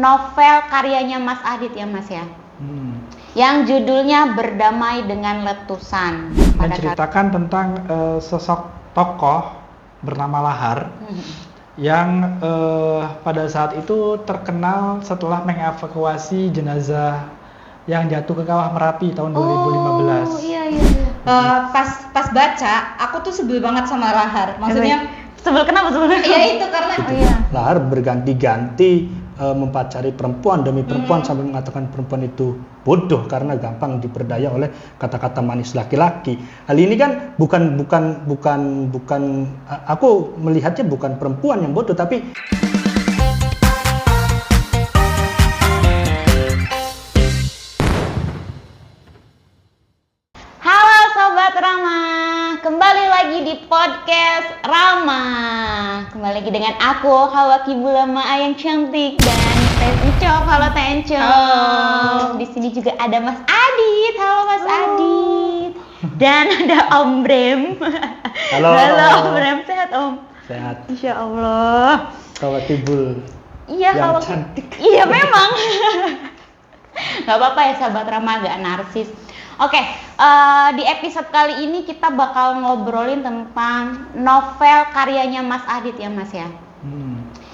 novel karyanya Mas Adit ya Mas ya. Yang judulnya Berdamai dengan Letusan. Menceritakan tentang sosok tokoh bernama Lahar yang pada saat itu terkenal setelah mengevakuasi jenazah yang jatuh ke kawah Merapi tahun 2015. Oh iya. Pas baca, aku tuh sebel banget sama Lahar. Maksudnya sebel kenapa sebenarnya? ya itu karena Lahar berganti-ganti mempacari perempuan demi perempuan sampai mengatakan perempuan itu bodoh karena gampang diperdaya oleh kata-kata manis laki-laki. Hal ini kan bukan aku melihatnya bukan perempuan yang bodoh tapi Halo Sobat Rama, kembali lagi di podcast Rama. Kembali lagi dengan aku, Hawa Kibula Maa yang cantik dan Tencok. Halo Tencok. Halo. Di sini juga ada Mas Adit. Halo Mas Adit. Dan ada Om Brem. Halo. Halo Om Brem, sehat Om? sehat. Insya Allah. Kawat Tibul Iya yang kalau cantik. Iya memang. Gak apa-apa ya Sahabat Rama, agak narsis. Oke, di episode kali ini kita bakal ngobrolin tentang novel karyanya Mas Adit ya Mas ya.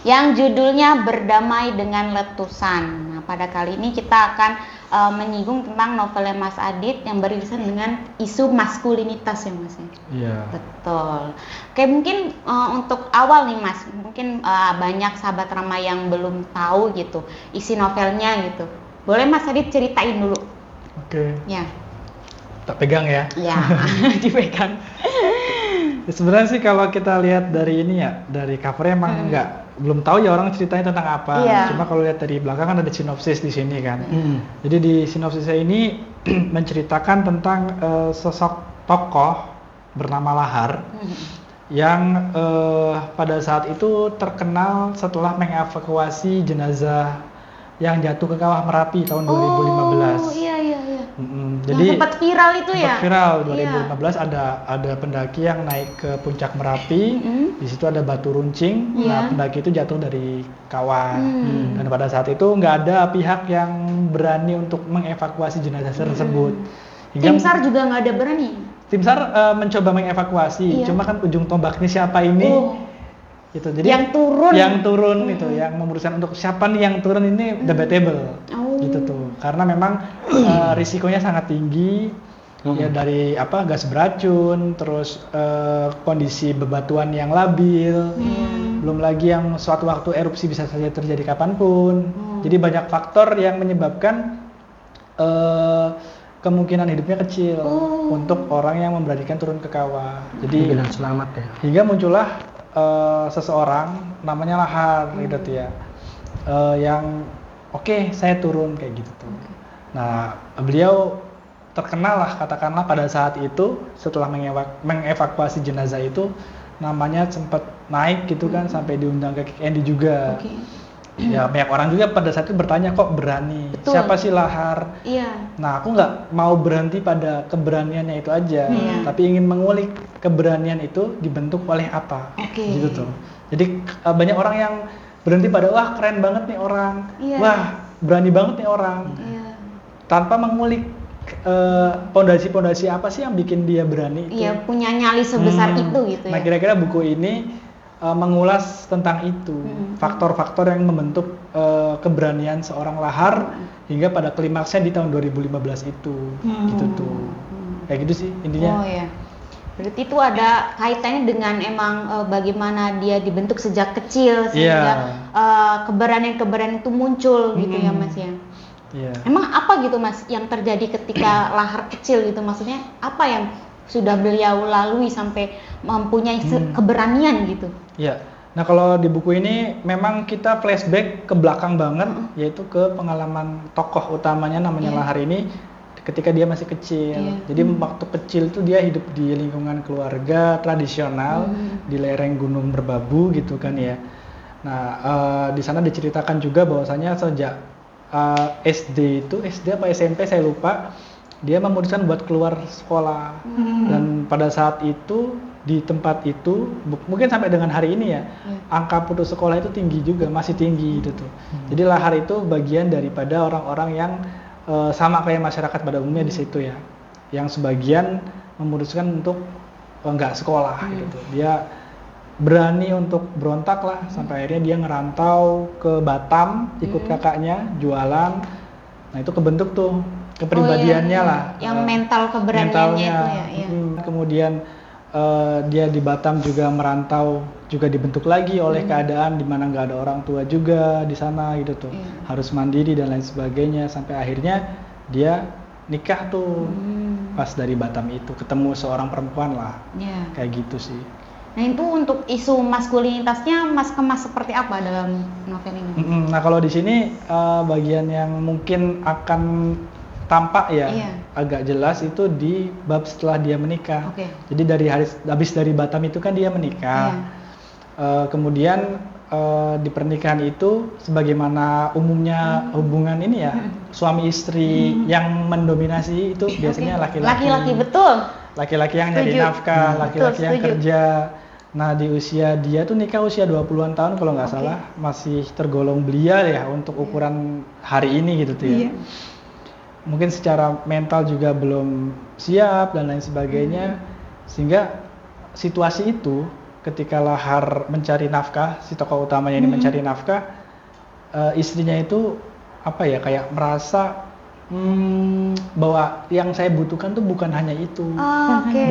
Yang judulnya Berdamai dengan Letusan. Nah pada kali ini kita akan menyinggung tentang novelnya Mas Adit yang beririsan dengan isu maskulinitas ya Mas ya. Iya. Betul. Oke mungkin untuk awal nih Mas, mungkin banyak sahabat Rama yang belum tahu gitu isi novelnya gitu. Boleh Mas Adit ceritain dulu? Oke. Ya. Tak pegang ya. Ya, dipegang. Ya, sebenarnya sih kalau kita lihat dari ini ya, dari covernya emang belum tahu ya orang ceritanya tentang apa. Iya. Cuma kalau lihat dari belakang kan ada sinopsis di sini kan. Jadi di sinopsisnya ini menceritakan tentang sosok tokoh bernama Lahar yang pada saat itu terkenal setelah mengevakuasi jenazah yang jatuh ke kawah Merapi tahun 2015. Oh iya. Jadi sempat viral itu ya? sempat viral 2015 Iya. ada pendaki yang naik ke puncak Merapi. Di situ ada batu runcing. Iya. Nah, pendaki itu jatuh dari kawah. Dan pada saat itu nggak ada pihak yang berani untuk mengevakuasi jenazah tersebut. Tim SAR juga nggak ada berani? Tim SAR mencoba mengevakuasi, Iya. cuma kan ujung tombaknya siapa ini? Itu jadi yang turun itu yang memutuskan untuk siapa nih yang turun ini debatable. Gitu tuh. Karena memang risikonya sangat tinggi. Ya dari gas beracun, terus kondisi bebatuan yang labil. Belum lagi yang suatu waktu erupsi bisa saja terjadi kapanpun. Jadi banyak faktor yang menyebabkan kemungkinan hidupnya kecil untuk orang yang memberanikan turun ke kawah. Jadi Bilang selamat ya. hingga muncullah seseorang namanya Lahar gitu ya, yang oke, saya turun kayak gitu tuh. Nah beliau terkenal lah katakanlah pada saat itu setelah mengevakuasi jenazah itu namanya sempat naik gitu kan sampai diundang ke Kick Andy juga. Ya banyak orang juga pada saat itu bertanya kok berani. Betul. Siapa sih Lahar? Iya. Nah aku nggak mau berhenti pada keberaniannya itu aja, tapi ingin mengulik keberanian itu dibentuk oleh apa, gitu tuh. Jadi banyak orang yang berhenti pada wah keren banget nih orang, wah berani banget nih orang, tanpa mengulik pondasi-pondasi apa sih yang bikin dia berani itu. Iya, punya nyali sebesar itu gitu ya. Nah kira-kira buku ini mengulas tentang itu, faktor-faktor yang membentuk keberanian seorang Lahar hingga pada klimaksnya di tahun 2015 itu, gitu tuh. Kayak gitu sih intinya. Oh ya. Berarti itu ada kaitannya dengan emang bagaimana dia dibentuk sejak kecil sehingga keberanian-keberanian itu muncul gitu ya Mas ya. Iya. Emang apa gitu Mas yang terjadi ketika Lahar kecil gitu, maksudnya apa yang sudah beliau lalui sampai mempunyai keberanian gitu? Iya. Nah kalau di buku ini memang kita flashback ke belakang banget, yaitu ke pengalaman tokoh utamanya namanya Lahar ini ketika dia masih kecil. Jadi waktu kecil itu dia hidup di lingkungan keluarga tradisional di lereng Gunung Merbabu gitu kan ya. Nah di sana diceritakan juga bahwasanya sejak SD apa SMP saya lupa, dia memutuskan buat keluar sekolah. Dan pada saat itu di tempat itu mungkin sampai dengan hari ini ya, angka putus sekolah itu tinggi juga, masih tinggi gitu tuh. Jadi lahar itu bagian daripada orang-orang yang sama kayak masyarakat pada umumnya di situ ya, yang sebagian memutuskan untuk nggak sekolah gitu. Dia berani untuk berontak lah, sampai akhirnya dia ngerantau ke Batam, ikut kakaknya jualan. Nah itu kebentuk tuh kepribadiannya lah, yang mental keberaniannya itu ya. Kemudian dia di Batam juga merantau, juga dibentuk lagi oleh keadaan di mana nggak ada orang tua juga di sana gitu tuh, harus mandiri dan lain sebagainya, sampai akhirnya dia nikah tuh pas dari Batam itu ketemu seorang perempuan lah, kayak gitu sih. Nah itu untuk isu maskulinitasnya Mas kemas seperti apa dalam novel ini? Nah kalau di sini bagian yang mungkin akan tampak ya agak jelas itu di bab setelah dia menikah. Jadi habis dari Batam itu kan dia menikah. Kemudian di pernikahan itu sebagaimana umumnya hubungan ini ya, suami istri yang mendominasi itu biasanya laki-laki. Laki-laki betul. Laki-laki yang nyari nafkah, laki-laki yang kerja. Nah di usia dia tuh nikah usia 20-an tahun kalau nggak salah, masih tergolong belia ya untuk ukuran hari ini gitu tuh ya. Mungkin secara mental juga belum siap dan lain sebagainya, sehingga situasi itu ketika Lahar mencari nafkah, si tokoh utamanya ini mencari nafkah, istrinya itu apa ya, kayak merasa bahwa yang saya butuhkan tuh bukan hanya itu,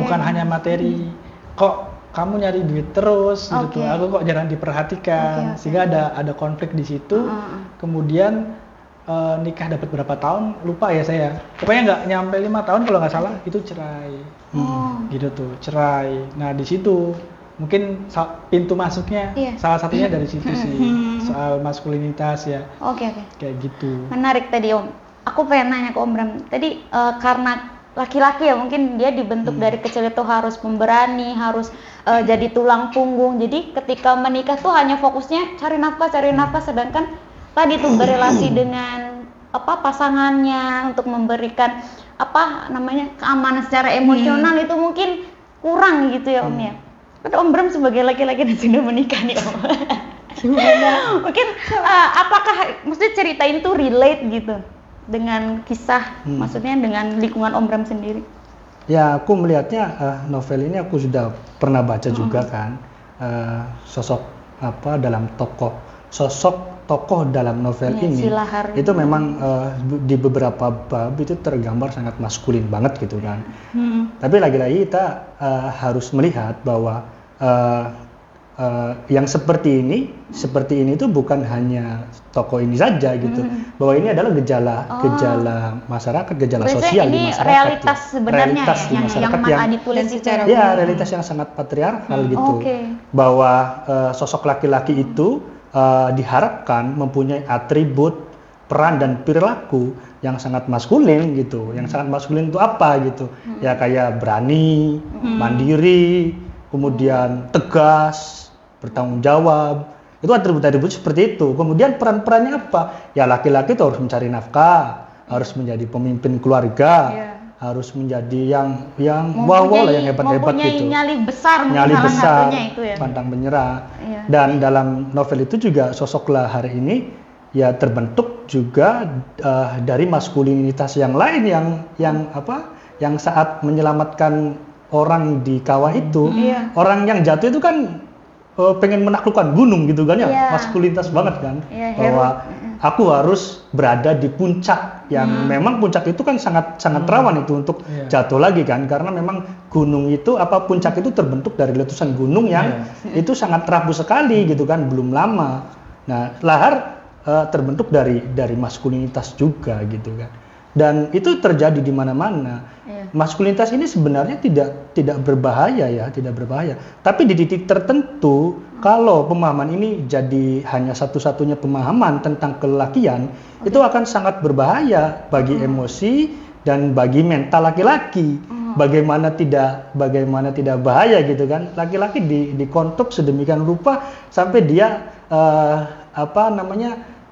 bukan hanya materi. Kok kamu nyari duit terus gitu, aku kok jarang diperhatikan, sehingga ada konflik di situ. Kemudian nikah dapat berapa tahun lupa ya saya, pokoknya nggak nyampe 5 tahun kalau nggak salah itu cerai. Gitu tuh, cerai. Nah di situ mungkin pintu masuknya salah satunya dari situ sih, soal maskulinitas ya. Kayak gitu. Menarik tadi Om. Aku pengen nanya ke Om Bram tadi, karena laki-laki ya mungkin dia dibentuk dari kecil itu harus pemberani, harus jadi tulang punggung. Jadi ketika menikah tuh hanya fokusnya cari nafkah, sedangkan tadi tuh berelasi dengan pasangannya untuk memberikan keamanan secara emosional itu mungkin kurang gitu ya Om ya. Kan Om Bram sebagai laki-laki dan sudah menikah nih Om. Mungkin apakah maksudnya cerita itu relate gitu dengan kisah, maksudnya dengan lingkungan Om Bram sendiri? Ya aku melihatnya novel ini aku sudah pernah baca juga kan, sosok tokoh dalam novel ini si Lahar itu memang di beberapa bab itu tergambar sangat maskulin banget gitu kan. Tapi lagi-lagi kita harus melihat bahwa yang seperti ini tuh bukan hanya tokoh ini saja gitu, bahwa ini adalah gejala masyarakat, gejala sosial di masyarakat. Realitas sebenarnya realitas ya, di masyarakat yang ditulis secara realitas yang sangat patriarkal gitu. Bahwa sosok laki-laki itu diharapkan mempunyai atribut, peran dan perilaku yang sangat maskulin gitu. Yang sangat maskulin itu apa gitu? Ya kayak berani, mandiri, kemudian tegas, bertanggung jawab. Itu atribut-atribut seperti itu. Kemudian peran-perannya apa? Ya laki-laki itu harus mencari nafkah, harus menjadi pemimpin keluarga, harus menjadi yang hebat-hebat gitu. Nyali besar, itu ya. Pantang menyerah. Dan dalam novel itu juga sosok Lahar ini ya terbentuk juga dari maskulinitas yang lain yang saat menyelamatkan orang di kawah itu, orang yang jatuh itu kan pengen menaklukkan gunung gitu kan ya, maskulinitas banget kan, bahwa aku harus berada di puncak yang memang puncak itu kan sangat rawan itu untuk jatuh lagi kan, karena memang gunung itu puncak itu terbentuk dari letusan gunung yang itu sangat rapuh sekali gitu kan, belum lama. Nah Lahar terbentuk dari maskulinitas juga gitu kan. Dan itu terjadi di mana-mana. Maskulinitas ini sebenarnya tidak berbahaya ya, tidak berbahaya. Tapi di titik tertentu, kalau pemahaman ini jadi hanya satu-satunya pemahaman tentang kelelakian, itu akan sangat berbahaya bagi emosi dan bagi mental laki-laki. Bagaimana tidak bahaya gitu kan? Laki-laki dikontrol sedemikian rupa sampai dia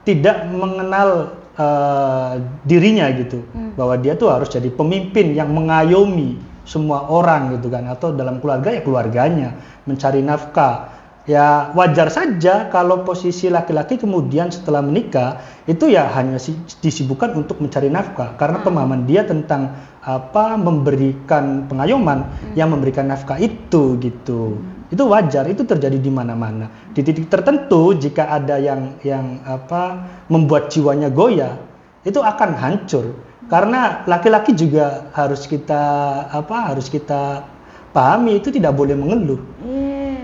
tidak mengenal dirinya gitu, bahwa dia tuh harus jadi pemimpin yang mengayomi semua orang gitu kan, atau dalam keluarga ya keluarganya mencari nafkah. Ya wajar saja kalau posisi laki-laki kemudian setelah menikah itu ya hanya disibukkan untuk mencari nafkah, karena pemahaman dia tentang memberikan pengayoman yang memberikan nafkah itu gitu. Itu wajar, itu terjadi di mana-mana. Di titik tertentu jika ada yang membuat jiwanya goyah, itu akan hancur. Karena laki-laki juga harus kita pahami, itu tidak boleh mengeluh.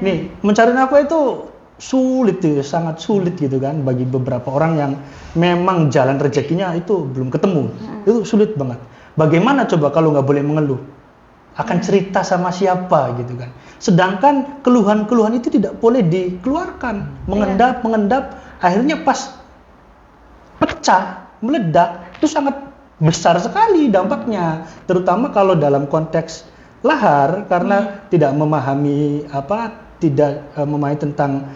Nih, mencari nafkah itu sulit ya, sangat sulit gitu kan bagi beberapa orang yang memang jalan rezekinya itu belum ketemu. Itu sulit banget. Bagaimana coba kalau nggak boleh mengeluh? Akan cerita sama siapa gitu kan. Sedangkan keluhan-keluhan itu tidak boleh dikeluarkan, mengendap, akhirnya pas pecah, meledak, itu sangat besar sekali dampaknya. Terutama kalau dalam konteks lahar, karena tidak memahami memahami tentang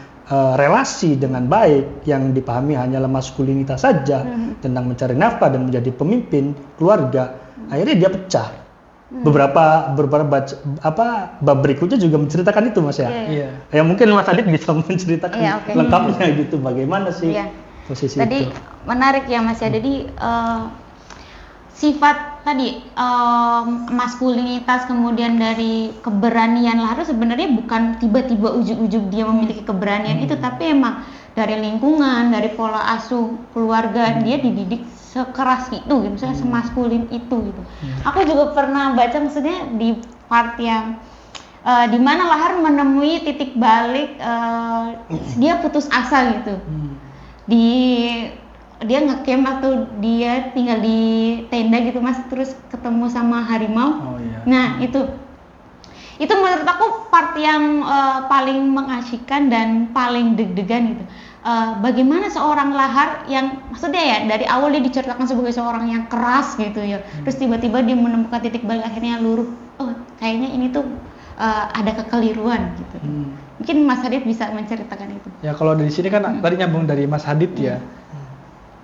relasi dengan baik, yang dipahami hanyalah maskulinitas saja, tentang mencari nafkah dan menjadi pemimpin keluarga, akhirnya dia pecah. Beberapa bab berikutnya juga menceritakan itu, Mas ya. Iya. Ya mungkin Mas Adit bisa menceritakan lengkapnya gitu, bagaimana sih posisi tadi itu. menarik ya Mas ya. Jadi sifat tadi maskulinitas, kemudian dari keberanian lahar itu sebenarnya bukan tiba-tiba ujuk-ujuk dia memiliki keberanian itu, tapi emang dari lingkungan, dari pola asuh keluarga, dia dididik sekeras itu gitu, misalnya semaskulin itu gitu. Aku juga pernah baca maksudnya di part yang di mana lahar menemui titik balik, dia putus asa gitu. Dia ngecamp atau dia tinggal di tenda gitu Mas, terus ketemu sama harimau. Nah itu menurut aku part yang paling mengasyikkan dan paling deg-degan gitu. Bagaimana seorang lahar yang maksudnya ya dari awal dia diceritakan sebagai seorang yang keras gitu ya, terus tiba-tiba dia menemukan titik balik, akhirnya luruh. Oh kayaknya ini tuh ada kekeliruan gitu. Mungkin Mas Hadid bisa menceritakan itu. Ya kalau dari sini kan tadi nyambung dari Mas Hadid ya.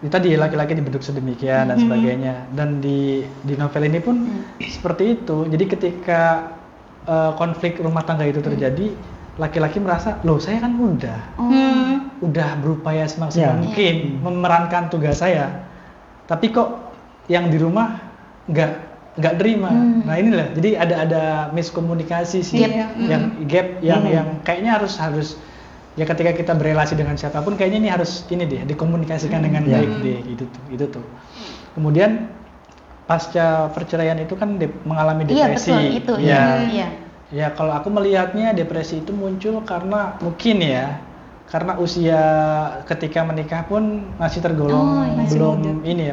Itu tadi laki-laki dibentuk sedemikian dan sebagainya, dan di novel ini pun seperti itu. Jadi ketika konflik rumah tangga itu terjadi, laki-laki merasa, loh saya kan udah berupaya semaksimal mungkin memerankan tugas saya, tapi kok yang di rumah nggak terima. Nah inilah, jadi ada miskomunikasi sih, yang kayaknya harus ya ketika kita berelasi dengan siapapun kayaknya ini harus dikomunikasikan dengan baik deh gitu tuh. Kemudian pasca perceraian itu kan mengalami depresi. Iya betul itu. Ya kalau aku melihatnya depresi itu muncul karena mungkin karena usia ketika menikah pun masih tergolong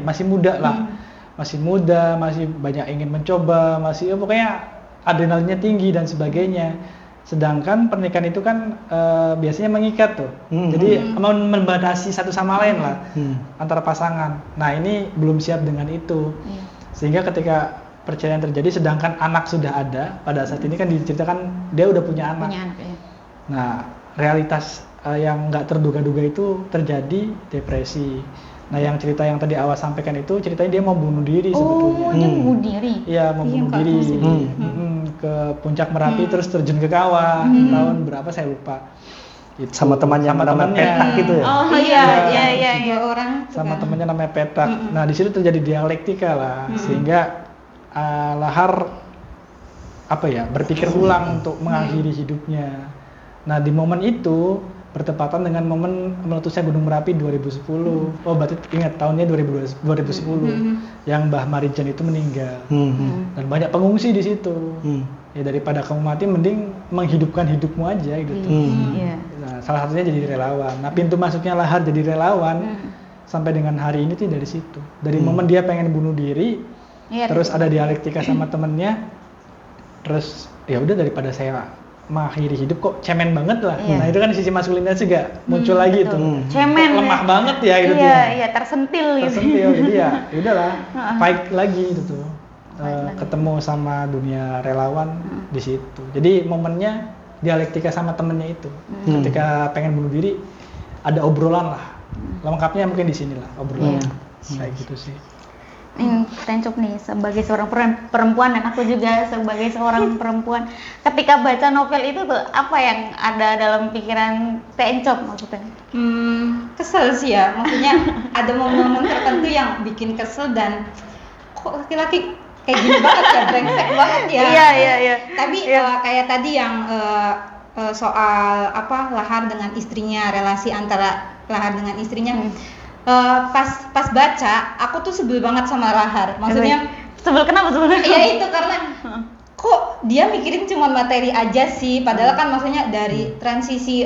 masih muda lah. Masih muda, masih banyak ingin mencoba, masih pokoknya adrenalinnya tinggi dan sebagainya. Sedangkan pernikahan itu kan biasanya mengikat tuh, jadi membatasi satu sama lain lah antara pasangan. Nah ini belum siap dengan itu, sehingga ketika perceraian terjadi, sedangkan anak sudah ada pada saat ini kan diceritakan dia udah punya anak. Nah realitas yang nggak terduga-duga itu terjadi depresi. Nah yang cerita yang tadi awal sampaikan itu ceritanya dia mau bunuh diri sebetulnya. Oh, dia mau bunuh diri? Iya, mau bunuh diri. Ke puncak Merapi terus terjun ke kawah. Tahun berapa saya lupa. Itu. Sama temannya namanya Petak gitu ya? Oh iya. Orang sama temannya namanya Petak. Nah di situ terjadi dialektika lah, sehingga lahar berpikir ulang untuk mengakhiri hidupnya. Nah di momen itu bertepatan dengan momen meletusnya Gunung Merapi 2010. Oh berarti ingat tahunnya 2010 yang Mbah Marijan itu meninggal. Dan banyak pengungsi di situ. Ya daripada kamu mati mending menghidupkan hidupmu aja gitu. Nah, salah satunya jadi relawan. Nah pintu masuknya lahar jadi relawan sampai dengan hari ini tuh dari situ. Dari momen dia pengen bunuh diri, terus ada dialektika sama temennya, terus ya udah daripada saya mengakhiri hidup kok cemen banget lah. Nah itu kan sisi maskulinitas juga muncul lagi tuh. Cemen. Lemah banget ya gitu. Iya, tersentil gitu. Jadi ya udahlah, fight lagi gitu tuh. Ketemu sama dunia relawan di situ. Jadi momennya dialektika sama temennya itu. Ketika pengen bunuh diri ada obrolan lah. Lengkapnya mungkin di sini lah obrolan. Kayak gitu sih. Tencuk nih sebagai seorang perempuan dan aku juga sebagai seorang perempuan. Ketika baca novel itu tuh apa yang ada dalam pikiran Tencuk maksudnya? Kesel sih ya, maksudnya ada momen-momen tertentu yang bikin kesel dan kok laki-laki kayak gini banget ya, brengsek banget ya. Iya. Tapi kayak tadi yang soal apa Lahar dengan istrinya, relasi antara Lahar dengan istrinya. Pas baca, aku tuh sebel banget sama Lahar. Maksudnya sebel kenapa sebenarnya? ya itu karena kok dia mikirin cuma materi aja sih, padahal kan maksudnya dari transisi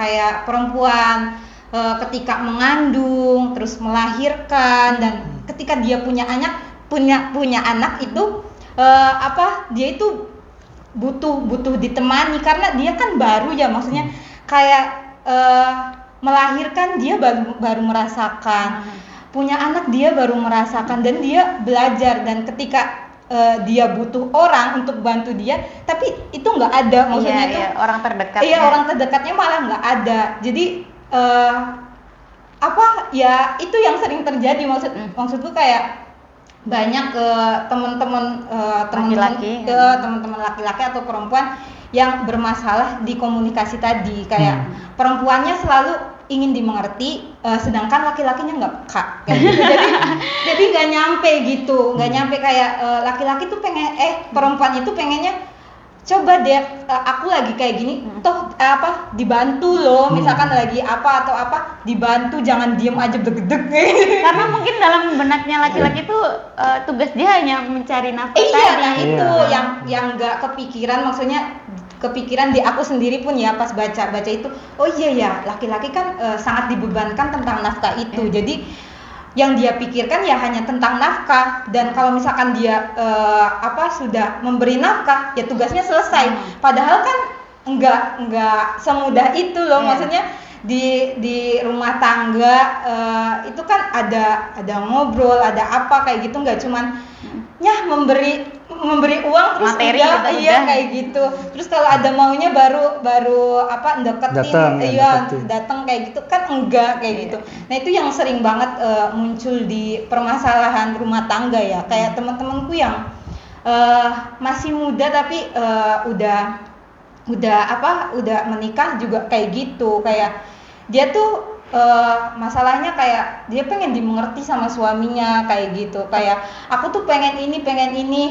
kayak perempuan ketika mengandung, terus melahirkan dan ketika dia punya anak itu dia itu butuh ditemani karena dia kan baru ya, maksudnya kayak melahirkan dia baru merasakan, punya anak dia baru merasakan dan dia belajar, dan ketika dia butuh orang untuk bantu dia, tapi itu nggak ada, maksudnya tuh orang terdekat. Iya, orang terdekatnya malah nggak ada. Jadi itu yang sering terjadi, maksudku kayak banyak teman-teman laki-laki atau perempuan yang bermasalah di komunikasi tadi, kayak perempuannya selalu ingin dimengerti, sedangkan laki-lakinya nggak peka kayak gitu. jadi nggak nyampe kayak laki-laki tuh perempuan itu pengennya coba deh, aku lagi kayak gini toh dibantu loh, misalkan lagi apa atau apa dibantu, jangan diem aja deg-deg. Karena mungkin dalam benaknya laki-laki itu tugas dia hanya mencari nafkah iya, tadi. nah itu yang nggak kepikiran, maksudnya kepikiran di aku sendiri pun ya pas baca itu, oh iya ya, laki-laki kan sangat dibebankan tentang nafkah itu. Jadi yang dia pikirkan ya hanya tentang nafkah, dan kalau misalkan dia sudah memberi nafkah ya tugasnya selesai. Padahal kan enggak semudah itu loh, maksudnya di rumah tangga itu kan ada ngobrol, ada apa kayak gitu, nggak cuman memberi uang terus materi udah kayak gitu. Terus kalau ada maunya baru deketin, datang kayak gitu kan enggak kayak gitu. Nah itu yang sering banget muncul di permasalahan rumah tangga ya, kayak teman-temanku yang masih muda tapi udah menikah juga kayak gitu, kayak dia tuh masalahnya kayak dia pengen dimengerti sama suaminya kayak gitu, kayak aku tuh pengen ini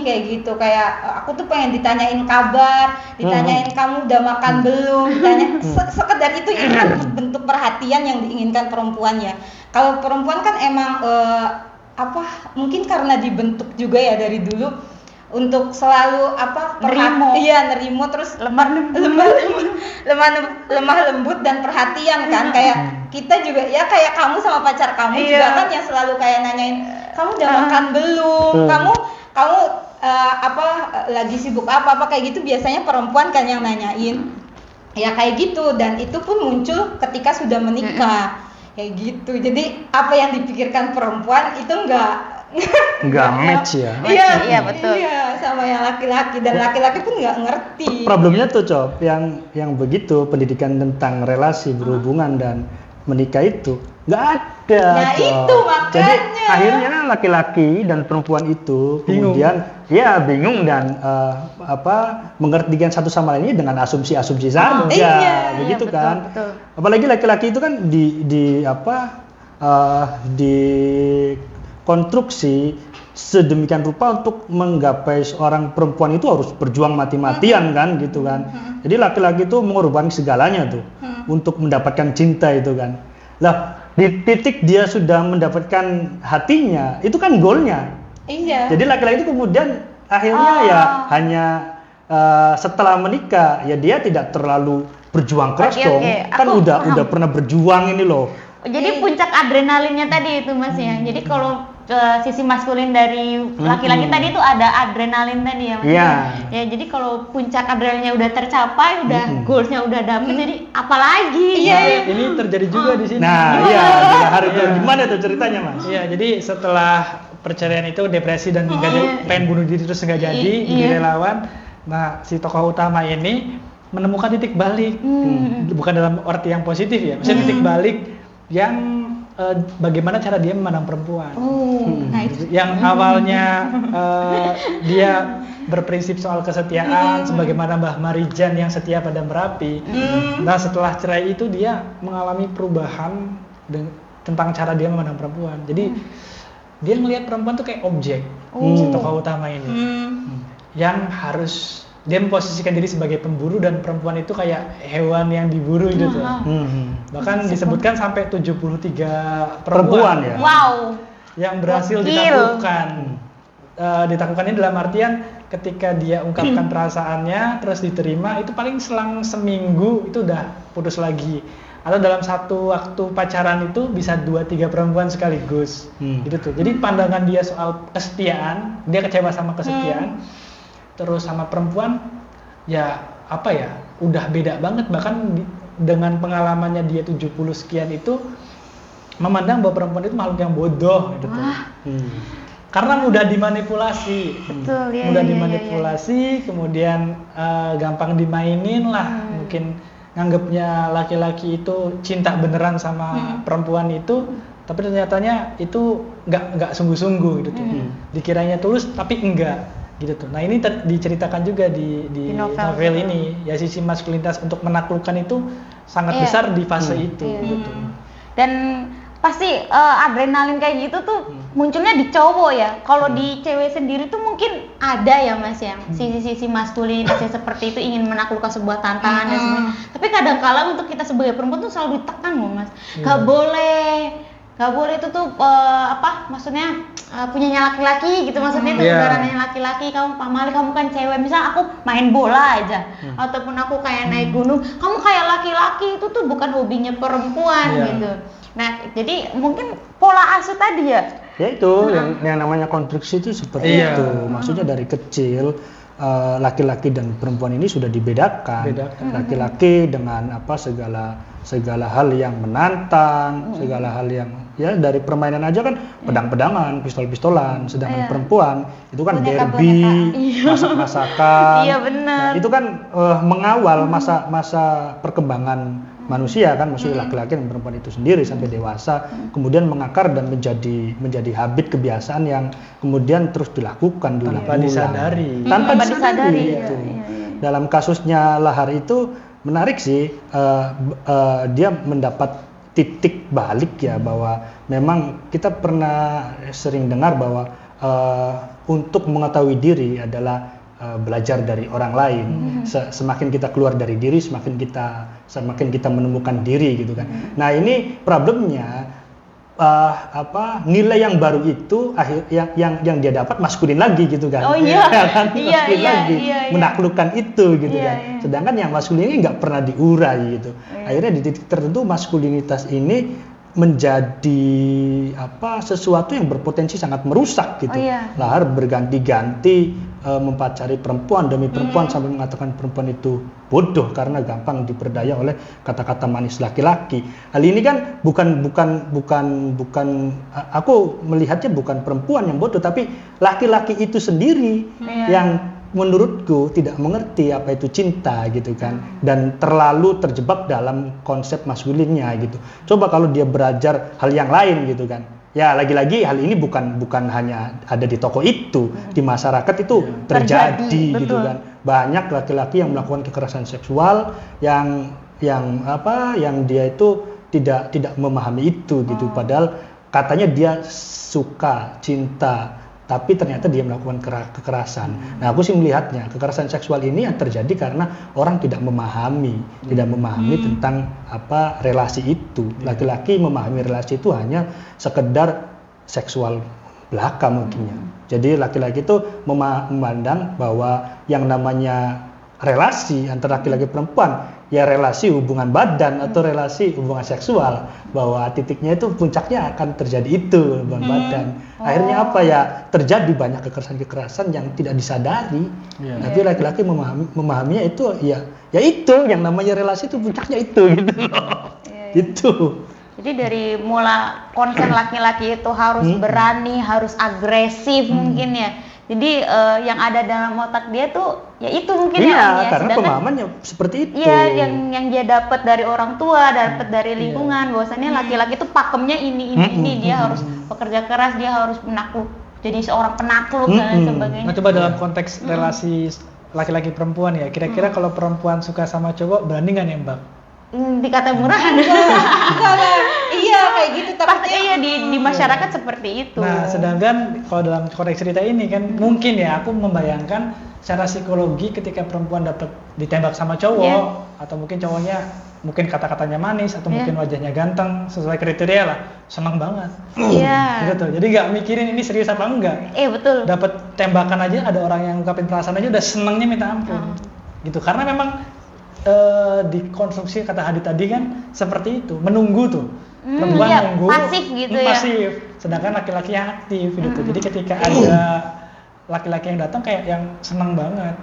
kayak gitu, kayak aku tuh pengen ditanyain kabar, ditanyain kamu udah makan belum, ditanya sekedar itu kan bentuk perhatian yang diinginkan perempuan ya. Kalau perempuan kan emang mungkin karena dibentuk juga ya dari dulu untuk selalu nerimo terus lemah lembut dan perhatian kan, kayak kita juga ya, kayak kamu sama pacar kamu juga kan yang selalu kayak nanyain kamu udah makan belum, kamu lagi sibuk apa kayak gitu, biasanya perempuan kan yang nanyain ya kayak gitu, dan itu pun muncul ketika sudah menikah kayak gitu. Jadi apa yang dipikirkan perempuan itu nggak match ya. Iya betul. Iya, sama yang laki-laki, dan laki-laki pun nggak ngerti. Problemnya tuh Cop, yang begitu pendidikan tentang relasi berhubungan dan menikah itu nggak ada. Nah Cop. itu makanya. Jadi akhirnya laki-laki dan perempuan itu kemudian bingung dan mengertikan satu sama lainnya dengan asumsi-asumsi saja, begitu betul, kan. betul. Apalagi laki-laki itu kan di konstruksi sedemikian rupa untuk menggapai seorang perempuan itu harus berjuang mati-matian kan gitu kan. Jadi laki-laki itu mengorbankan segalanya tuh untuk mendapatkan cinta itu kan. Lah di titik dia sudah mendapatkan hatinya, itu kan goalnya. Iya. Jadi laki-laki itu kemudian akhirnya ya hanya setelah menikah ya dia tidak terlalu berjuang keras dong. Kan udah pernah berjuang ini loh. Jadi puncak adrenalinnya tadi itu Mas ya. Jadi kalau sisi maskulin dari laki-laki tadi itu ada adrenalin tadi ya Mas. Ya jadi kalau puncak adrenalinnya udah tercapai, udah goalsnya udah dapet, jadi apalagi? Ini terjadi juga di sini. Nah, harus gimana tuh ceritanya Mas? Iya, jadi setelah perceraian itu depresi dan pengen bunuh diri terus nggak jadi, jadi relawan. Nah, si tokoh utama ini menemukan titik balik, bukan dalam arti yang positif ya, maksudnya titik balik yang bagaimana cara dia memandang perempuan. Nah itu. Yang awalnya dia berprinsip soal kesetiaan, sebagaimana Mbah Marijan yang setia pada Merapi. Nah setelah cerai itu dia mengalami perubahan tentang cara dia memandang perempuan. Jadi dia ngelihat perempuan tuh kayak objek, si tokoh utama ini, yang harus dia memposisikan diri sebagai pemburu dan perempuan itu kayak hewan yang diburu gitu tuh. Bahkan disebutkan sampai 73 perempuan ya. Wow. Yang berhasil Gokil. ditaklukkan. Ditaklukkannya dalam artian ketika dia ungkapkan perasaannya terus diterima, itu paling selang seminggu itu udah putus lagi. Atau dalam satu waktu pacaran itu bisa 2-3 perempuan sekaligus gitu tuh. Jadi pandangan dia soal kesetiaan, dia kecewa sama kesetiaan, terus sama perempuan ya apa ya, udah beda banget. Bahkan dengan pengalamannya dia 70 sekian itu memandang bahwa perempuan itu makhluk yang bodoh gitu tuh. Karena mudah dimanipulasi. Betul, ya, mudah ya, dimanipulasi, kemudian gampang dimainin lah. Mungkin nganggapnya laki-laki itu cinta beneran sama perempuan itu, tapi ternyatanya itu nggak sungguh-sungguh gitu tuh. Dikiranya tulus tapi enggak gitu tuh. Nah ini diceritakan juga di novel ini ya, sisi maskulinitas untuk menaklukkan itu sangat besar di fase itu gitu. Dan pasti adrenalin kayak gitu tuh munculnya di cowok ya. Kalau di cewek sendiri tuh mungkin ada ya Mas yang sisi-sisi maskulinitas yang seperti itu, ingin menaklukkan sebuah tantangan dan semuanya. Tapi kadang-kala untuk kita sebagai perempuan tuh selalu ditekan loh Mas. Gak boleh itu tuh maksudnya punyanya laki-laki gitu, maksudnya itu udaranya laki-laki. Kamu pamali, kamu kan cewek, misal aku main bola aja ataupun aku kayak naik gunung, kamu kayak laki-laki, itu tuh bukan hobinya perempuan gitu. Nah, jadi mungkin pola asuh tadi ya. Ya itu yang namanya konstruksi itu seperti itu. Maksudnya dari kecil laki-laki dan perempuan ini sudah dibedakan. Laki-laki dengan segala hal yang menantang, segala hal yang ya dari permainan aja kan pedang-pedangan, pistol-pistolan, sedangkan perempuan itu kan derby, masak-masakan. Iya benar. Nah, itu kan mengawal masa perkembangan manusia kan, maksudnya laki-laki dan perempuan itu sendiri sampai dewasa, kemudian mengakar dan menjadi habit kebiasaan yang kemudian terus dilakukan tanpa disadari. Tanpa disadari. Iya. Dalam kasusnya Lahar itu menarik sih, dia mendapat titik balik ya, bahwa memang kita pernah sering dengar bahwa untuk mengetahui diri adalah belajar dari orang lain. Semakin kita keluar dari diri, semakin kita menemukan diri gitu kan. Nah ini problemnya, nilai yang baru itu yang dia dapat maskulin lagi gitu kan. Maskulin lagi, menaklukkan itu gitu kan. Sedangkan yang maskulin ini nggak pernah diurai gitu. Akhirnya di titik tertentu maskulinitas ini menjadi sesuatu yang berpotensi sangat merusak gitu. Lahar berganti-ganti mempacari perempuan demi perempuan sampai mengatakan perempuan itu bodoh karena gampang diperdaya oleh kata-kata manis laki-laki. Hal ini kan bukan aku melihatnya bukan perempuan yang bodoh, tapi laki-laki itu sendiri yang menurutku tidak mengerti apa itu cinta gitu kan, dan terlalu terjebak dalam konsep maskulinnya gitu. Coba kalau dia belajar hal yang lain gitu kan. Ya lagi-lagi hal ini bukan hanya ada di toko itu, di masyarakat itu terjadi gitu kan. Banyak laki-laki yang melakukan kekerasan seksual yang dia itu tidak memahami itu gitu. Padahal katanya dia suka, cinta, tapi ternyata dia melakukan kekerasan. Nah, aku sih melihatnya kekerasan seksual ini yang terjadi karena orang tidak memahami tentang relasi itu. Laki-laki memahami relasi itu hanya sekedar seksual belaka mungkinnya. Jadi laki-laki itu memandang bahwa yang namanya relasi antara laki-laki perempuan ya relasi hubungan badan atau relasi hubungan seksual, bahwa titiknya itu puncaknya akan terjadi itu hubungan badan. Akhirnya terjadi banyak kekerasan yang tidak disadari. Tapi laki-laki memahaminya itu ya itu yang namanya relasi itu puncaknya itu gitu loh. Itu. Jadi dari mula konsen laki-laki itu harus berani, harus agresif mungkin ya. Jadi yang ada dalam otak dia tuh ya itu mungkin Iya, ya Om ya. karena pemahamannya seperti itu. Iya, yang dia dapat dari orang tua, dapat dari lingkungan, bahwasannya laki-laki tuh pakemnya ini, dia harus bekerja keras, dia harus menakluk, jadi seorang penakluk dan sebagainya. Nah, coba dalam konteks relasi laki-laki perempuan ya, kira-kira kalau perempuan suka sama cowok berani nggak nembak? Dikata murahan. Iya kayak gitu Pasti takutnya. iya di masyarakat seperti itu. Nah, sedangkan kalau dalam konteks cerita ini kan mungkin ya aku membayangkan secara psikologi ketika perempuan dapat ditembak sama cowok atau mungkin cowoknya mungkin kata-katanya manis atau mungkin wajahnya ganteng sesuai kriteria lah, senang banget. Iya. Gitu tuh. Jadi nggak mikirin ini serius apa enggak. Betul. Dapat tembakan aja ada orang yang ngungkapin perasaan aja udah senengnya minta ampun. Gitu. Karena memang di konstruksi kata Hadid tadi kan seperti itu, menunggu tuh. Perempuan iya, nunggu, pasif gitu ya. pasif. Sedangkan laki-laki yang aktif gitu. Jadi ketika ada laki-laki yang datang kayak yang senang banget.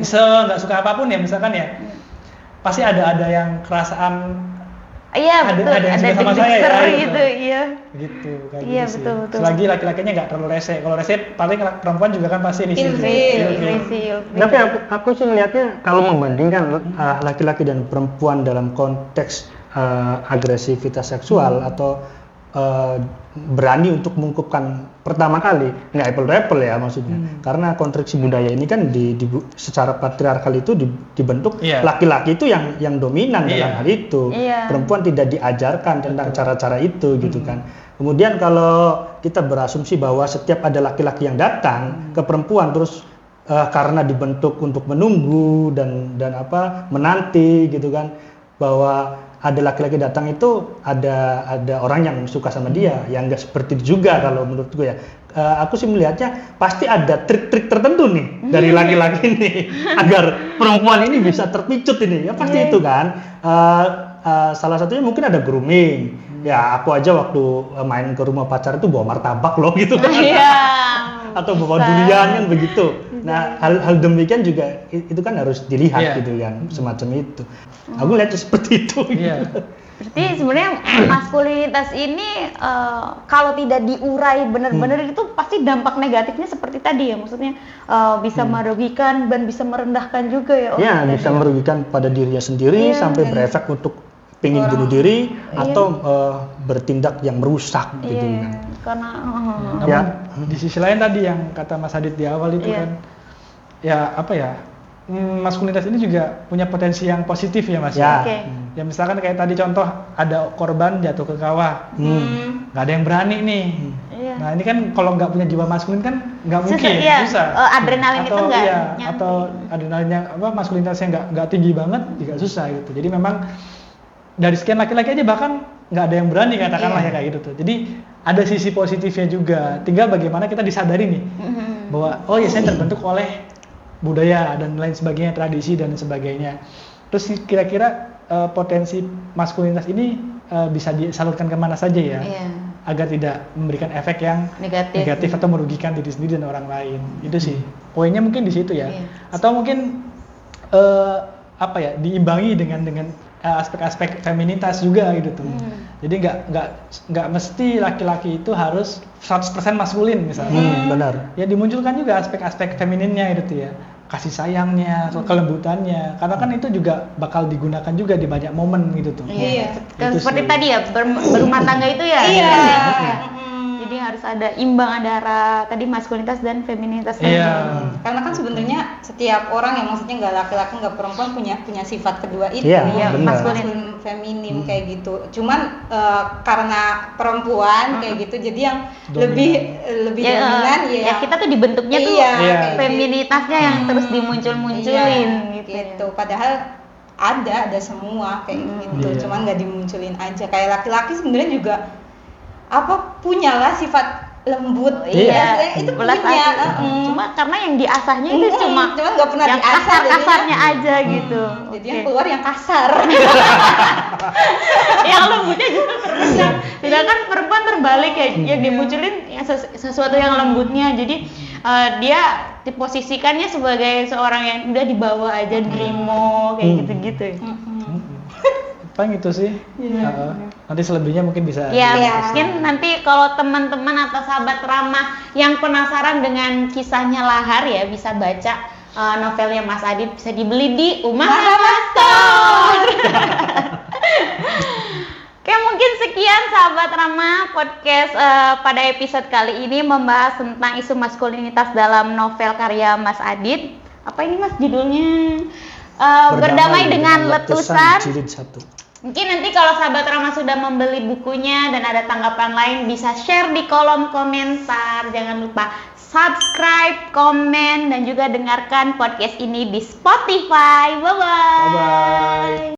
Nggak suka apapun ya misalkan ya. Pasti ada yang kerasaan Iya betul, ada yang suka sama saya ya, gitu, iya. gitu kayak Iya, gitu sih. betul. Selagi laki-lakinya nggak terlalu rese. Kalau rese paling perempuan juga kan pasti di situ. Ilfil. Tapi aku sih melihatnya kalau membandingkan laki-laki dan perempuan dalam konteks agresivitas seksual atau berani untuk mengungkapkan pertama kali, nggak apple to apple ya maksudnya, karena konstruksi budaya ini kan secara patriarkal itu dibentuk laki-laki itu yang dominan dalam hal itu, perempuan tidak diajarkan tentang cara-cara itu gitu kan. Kemudian kalau kita berasumsi bahwa setiap ada laki-laki yang datang ke perempuan terus karena dibentuk untuk menunggu dan menanti gitu kan, bahwa ada laki-laki datang itu ada orang yang suka sama dia, yang nggak seperti itu juga kalau menurutku ya. Aku sih melihatnya pasti ada trik-trik tertentu nih dari laki-laki nih agar perempuan ini bisa terpicut ini, ya pasti itu kan. Salah satunya mungkin ada grooming. Ya aku aja waktu main ke rumah pacar itu bawa martabak loh gitu kan. Atau bawa durian kan begitu. Nah hal demikian juga itu kan harus dilihat gitu kan, semacam itu. Aku lihat seperti itu. Berarti sebenarnya maskulinitas ini kalau tidak diurai benar-benar itu pasti dampak negatifnya seperti tadi ya, maksudnya bisa merugikan dan bisa merendahkan juga ya. Ya bisa merugikan pada dirinya sendiri sampai berefek untuk pengen bunuh diri atau bertindak yang merusak gitu kan. Karena namun di sisi lain tadi yang kata Mas Hadid di awal itu kan ya apa ya, maskulinitas ini juga punya potensi yang positif ya Mas. Ya misalkan kayak tadi contoh ada korban jatuh ke kawah, nggak ada yang berani nih. Nah ini kan kalau nggak punya jiwa maskulin kan nggak mungkin, susah. Adrenalin atau, itu nggak atau adrenalinnya maskulinitasnya nggak tinggi banget juga susah gitu. Jadi memang dari sekian laki-laki aja bahkan nggak ada yang berani katakanlah ya kayak gitu tuh. Jadi ada sisi positifnya juga. Tinggal bagaimana kita disadari nih bahwa oh ya saya terbentuk oleh budaya dan lain sebagainya, tradisi dan sebagainya. Terus kira-kira potensi maskulinitas ini bisa disalurkan kemana saja ya, agar tidak memberikan efek yang negatif atau merugikan diri sendiri dan orang lain. Itu sih poinnya mungkin di situ ya. Atau mungkin diimbangi dengan aspek-aspek feminitas juga gitu tuh. Jadi nggak mesti laki-laki itu harus 100% maskulin misalnya. Benar. Ya dimunculkan juga aspek-aspek femininnya gitu ya. Kasih sayangnya, kelembutannya. Karena kan itu juga bakal digunakan juga di banyak momen gitu tuh. Seperti tadi ya, berumah tangga itu ya. Jadi harus ada imbang antara tadi maskulinitas dan feminitas. Karena kan sebenarnya setiap orang yang maksudnya nggak laki-laki nggak perempuan punya sifat kedua itu, maskulin feminim kayak gitu. Cuman karena perempuan kayak gitu, jadi yang lebih dominan ya. Kita tuh dibentuknya tuh feminitasnya yang terus dimuncul-munculin gitu. Padahal ada semua kayak gitu. Cuman nggak dimunculin aja. Kayak laki-laki sebenarnya juga punyalah sifat lembut, itu punya. Cuma karena yang diasahnya itu cuma nggak pernah yang kasar-kasarnya aja gitu. Jadi yang keluar yang kasar. Yang lembutnya juga terendam. Sedangkan perempuan terbalik ya, yang dimunculin sesuatu yang lembutnya. Jadi dia diposisikannya sebagai seorang yang udah dibawa aja, nerimo kayak gitu-gitu. paling itu sih. Nanti selebihnya mungkin bisa. Ya, Iya. mungkin nanti kalau teman-teman atau sahabat Rama yang penasaran dengan kisahnya Lahar ya bisa baca novelnya Mas Adit, bisa dibeli di Umahama Store. Oke, mungkin sekian sahabat Rama podcast pada episode kali ini membahas tentang isu maskulinitas dalam novel karya Mas Adit. Apa ini Mas judulnya? Berdamai dengan letusan. Jilid 1. Mungkin nanti kalau sahabat Rama sudah membeli bukunya dan ada tanggapan lain bisa share di kolom komentar. Jangan lupa subscribe, komen, dan juga dengarkan podcast ini di Spotify. Bye-bye. Bye-bye.